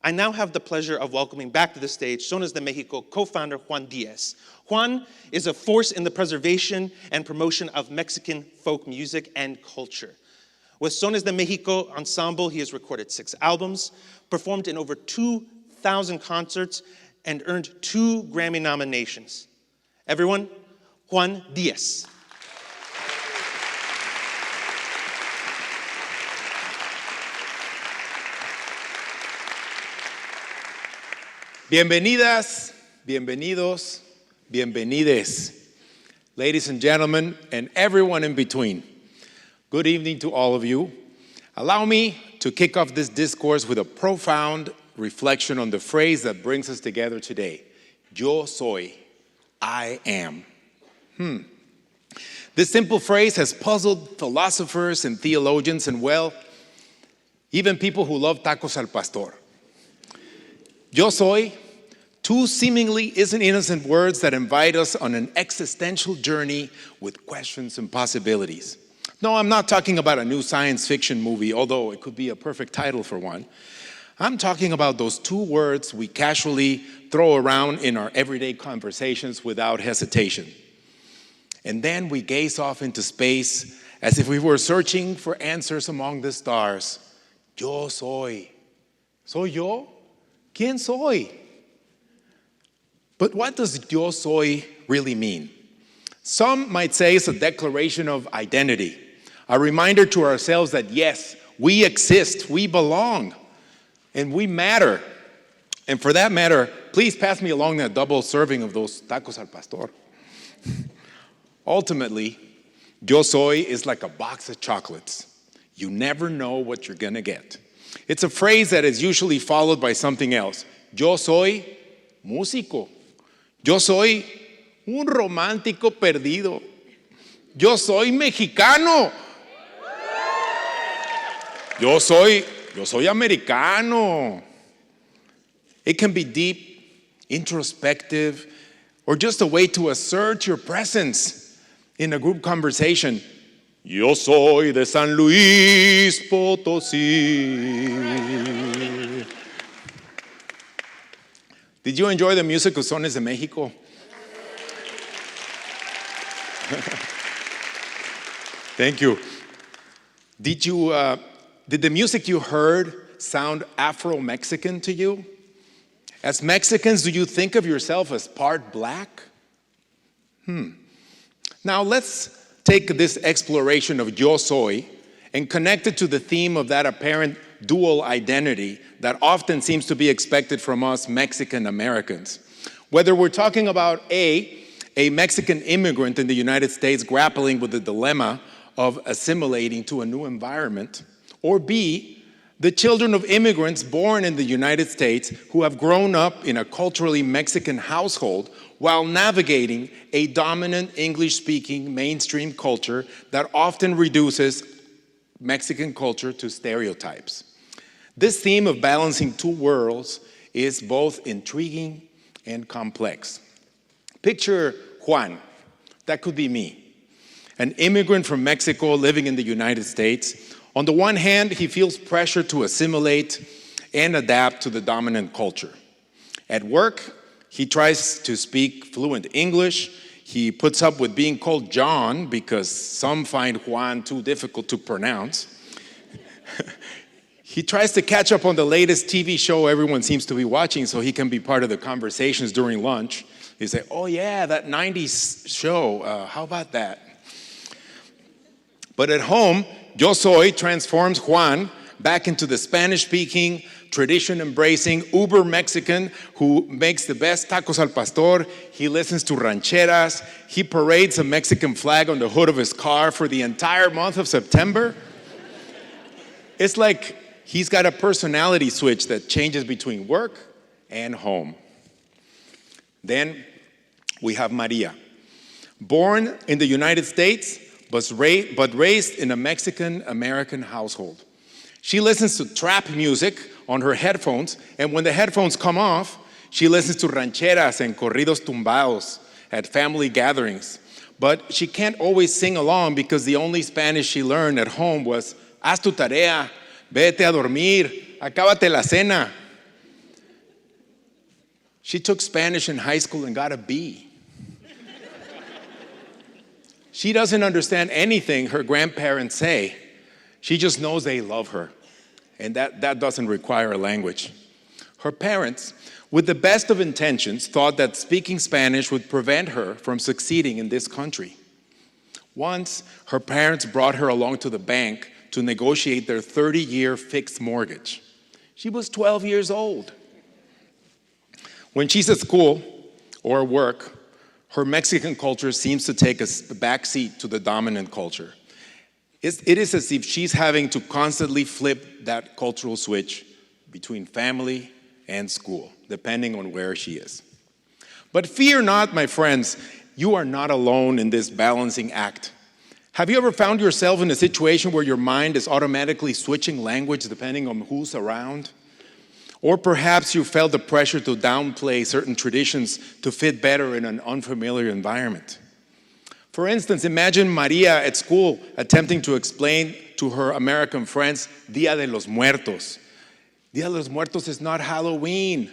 I now have the pleasure of welcoming back to the stage Sones de Mexico co-founder Juan Dies. Juan is a force in the preservation and promotion of Mexican folk music and culture. With Sones de Mexico Ensemble, he has recorded 6 albums, performed in over 2,000 concerts, and earned 2 Grammy nominations. Everyone, Juan Dies. Bienvenidas, bienvenidos, bienvenides, ladies and gentlemen, and everyone in between. Good evening to all of you. Allow me to kick off this discourse with a profound reflection on the phrase that brings us together today. Yo soy, I am. This simple phrase has puzzled philosophers and theologians and, well, even people who love tacos al pastor. Yo soy, 2 seemingly innocent words that invite us on an existential journey with questions and possibilities. No, I'm not talking about a new science fiction movie, although it could be a perfect title for one. I'm talking about those 2 words we casually throw around in our everyday conversations without hesitation. And then we gaze off into space as if we were searching for answers among the stars. Yo soy. ¿Soy yo? ¿Quién soy? But what does yo soy really mean? Some might say it's a declaration of identity, a reminder to ourselves that yes, we exist, we belong, and we matter. And for that matter, please pass me along that double serving of those tacos al pastor. Ultimately, yo soy is like a box of chocolates. You never know what you're gonna get. It's a phrase that is usually followed by something else. Yo soy músico. Yo soy un romántico perdido. Yo soy mexicano. Yo soy americano. It can be deep, introspective, or just a way to assert your presence in a group conversation. Yo soy de San Luis Potosí. Did you enjoy the music of Sones de Mexico? Thank you. Did the music you heard sound Afro-Mexican to you? As Mexicans, do you think of yourself as part black? Now let's take this exploration of yo soy and connect it to the theme of that apparent dual identity that often seems to be expected from us Mexican Americans. Whether we're talking about a Mexican immigrant in the United States grappling with the dilemma of assimilating to a new environment, or B, the children of immigrants born in the United States who have grown up in a culturally Mexican household while navigating a dominant English-speaking mainstream culture that often reduces Mexican culture to stereotypes. This theme of balancing 2 worlds is both intriguing and complex. Picture Juan, that could be me, an immigrant from Mexico living in the United States. On the one hand, he feels pressure to assimilate and adapt to the dominant culture. At work, he tries to speak fluent English. He puts up with being called John because some find Juan too difficult to pronounce. He tries to catch up on the latest TV show everyone seems to be watching so he can be part of the conversations during lunch. He say, oh yeah, that 90s show, how about that? But at home, Yo Soy transforms Juan back into the Spanish-speaking, tradition-embracing Uber-Mexican who makes the best tacos al pastor. He listens to rancheras. He parades a Mexican flag on the hood of his car for the entire month of September. It's like he's got a personality switch that changes between work and home. Then we have Maria, born in the United States, but raised in a Mexican-American household. She listens to trap music on her headphones, and when the headphones come off, she listens to rancheras and corridos tumbados at family gatherings. But she can't always sing along because the only Spanish she learned at home was, haz tu tarea, vete a dormir, acábate la cena. She took Spanish in high school and got a B. She doesn't understand anything her grandparents say. She just knows they love her. And that doesn't require a language. Her parents, with the best of intentions, thought that speaking Spanish would prevent her from succeeding in this country. Once, her parents brought her along to the bank to negotiate their 30-year fixed mortgage. She was 12 years old. When she's at school or work, her Mexican culture seems to take a backseat to the dominant culture. It is as if she's having to constantly flip that cultural switch between family and school, depending on where she is. But fear not, my friends, you are not alone in this balancing act. Have you ever found yourself in a situation where your mind is automatically switching language depending on who's around? Or perhaps you felt the pressure to downplay certain traditions to fit better in an unfamiliar environment. For instance, imagine Maria at school attempting to explain to her American friends Dia de los Muertos. Dia de los Muertos is not Halloween.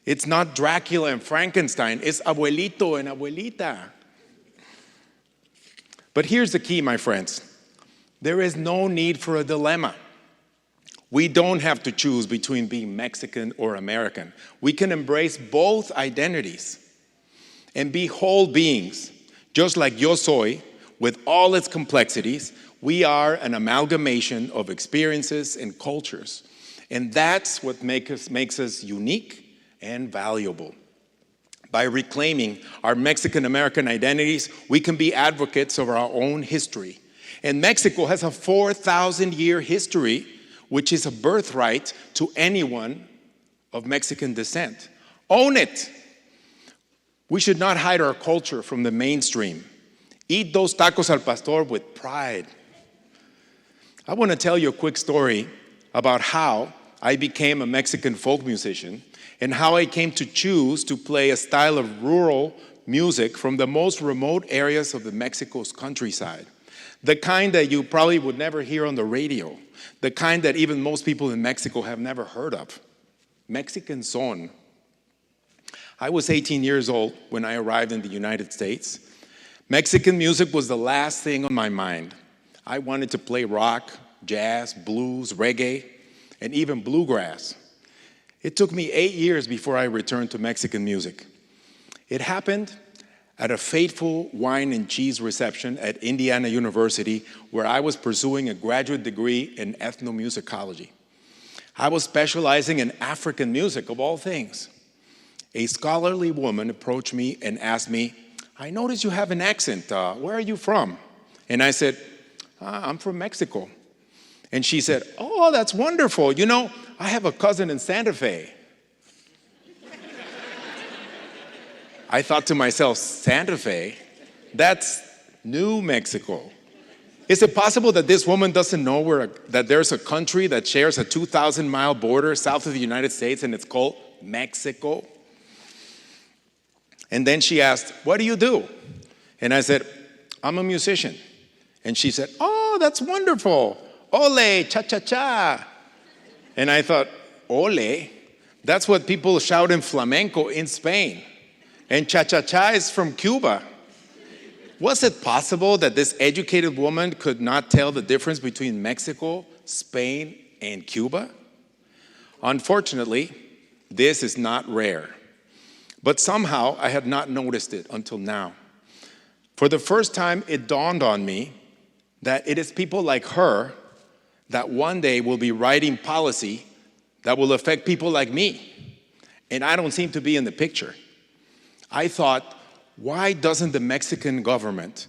It's not Dracula and Frankenstein. It's abuelito and abuelita. But here's the key, my friends. There is no need for a dilemma. We don't have to choose between being Mexican or American. We can embrace both identities and be whole beings. Just like Yo Soy, with all its complexities, we are an amalgamation of experiences and cultures. And that's what makes us unique and valuable. By reclaiming our Mexican-American identities, we can be advocates of our own history. And Mexico has a 4,000-year history, which is a birthright to anyone of Mexican descent. Own it. We should not hide our culture from the mainstream. Eat those tacos al pastor with pride. I want to tell you a quick story about how I became a Mexican folk musician and how I came to choose to play a style of rural music from the most remote areas of the Mexico's countryside. The kind that you probably would never hear on the radio. The kind that even most people in Mexico have never heard of. Mexican son. I was 18 years old when I arrived in the United States. Mexican music was the last thing on my mind. I wanted to play rock, jazz, blues, reggae, and even bluegrass. It took me 8 years before I returned to Mexican music. It happened at a fateful wine and cheese reception at Indiana University, where I was pursuing a graduate degree in ethnomusicology. I was specializing in African music, of all things. A scholarly woman approached me and asked me, I noticed you have an accent. Where are you from? And I said, I'm from Mexico. And she said, oh, that's wonderful. You know, I have a cousin in Santa Fe. I thought to myself, Santa Fe? That's New Mexico. Is it possible that this woman doesn't know that there's a country that shares a 2,000-mile border south of the United States and it's called Mexico? And then she asked, what do you do? And I said, I'm a musician. And she said, oh, that's wonderful. Ole, cha-cha-cha. And I thought, ole? That's what people shout in flamenco in Spain. And cha-cha-cha is from Cuba. Was it possible that this educated woman could not tell the difference between Mexico, Spain, and Cuba? Unfortunately, this is not rare. But somehow I had not noticed it until now. For the first time, it dawned on me that it is people like her that one day will be writing policy that will affect people like me. And I don't seem to be in the picture. I thought, why doesn't the Mexican government,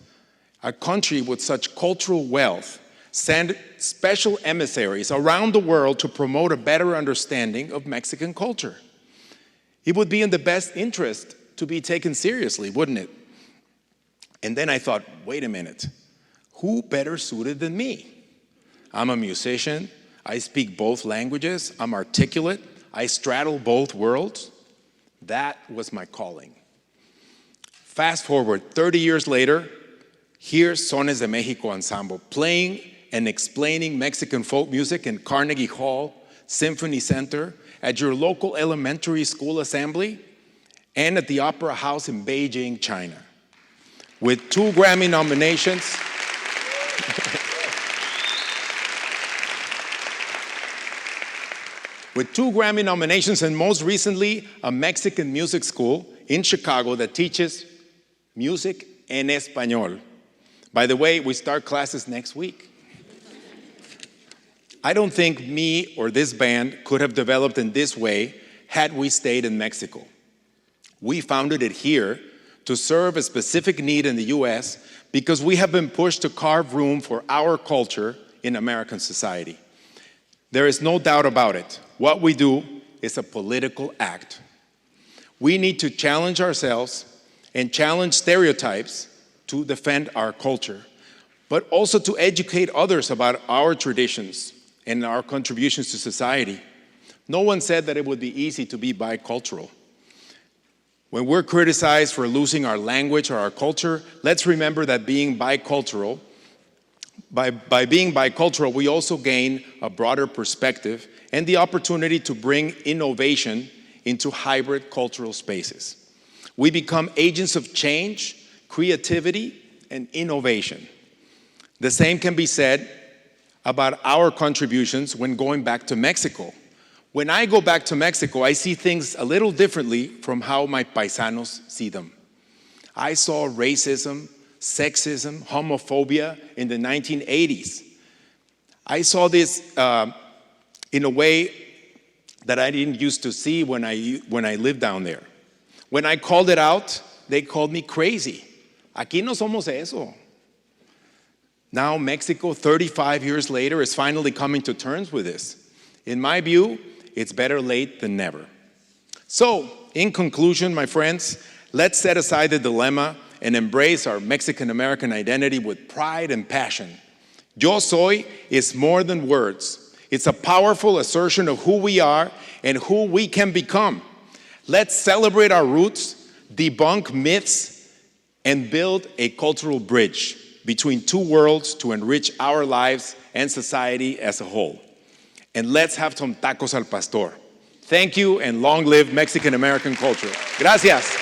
a country with such cultural wealth, send special emissaries around the world to promote a better understanding of Mexican culture? It would be in the best interest to be taken seriously, wouldn't it? And then I thought, wait a minute, who better suited than me? I'm a musician, I speak both languages, I'm articulate, I straddle both worlds. That was my calling. Fast forward 30 years later, here's Sones de Mexico Ensemble playing and explaining Mexican folk music in Carnegie Hall, Symphony Center, at your local elementary school assembly, and at the Opera House in Beijing, China. With 2 Grammy nominations, and most recently, a Mexican music school in Chicago that teaches music en español. By the way, we start classes next week. I don't think me or this band could have developed in this way had we stayed in Mexico. We founded it here to serve a specific need in the US because we have been pushed to carve room for our culture in American society. There is no doubt about it. What we do is a political act. We need to challenge ourselves and challenge stereotypes to defend our culture, but also to educate others about our traditions and our contributions to society. No one said that it would be easy to be bicultural. When we're criticized for losing our language or our culture, let's remember that being bicultural, by being bicultural, we also gain a broader perspective and the opportunity to bring innovation into hybrid cultural spaces. We become agents of change, creativity, and innovation. The same can be said about our contributions when going back to Mexico. When I go back to Mexico, I see things a little differently from how my paisanos see them. I saw racism, sexism, homophobia in the 1980s. I saw this in a way that I didn't used to see when I lived down there. When I called it out, they called me crazy. Aquí no somos eso. Now Mexico, 35 years later, is finally coming to terms with this. In my view, it's better late than never. So, in conclusion, my friends, let's set aside the dilemma and embrace our Mexican-American identity with pride and passion. Yo soy is more than words. It's a powerful assertion of who we are and who we can become. Let's celebrate our roots, debunk myths, and build a cultural bridge between 2 worlds to enrich our lives and society as a whole. And let's have some tacos al pastor. Thank you, and long live Mexican-American culture. Gracias.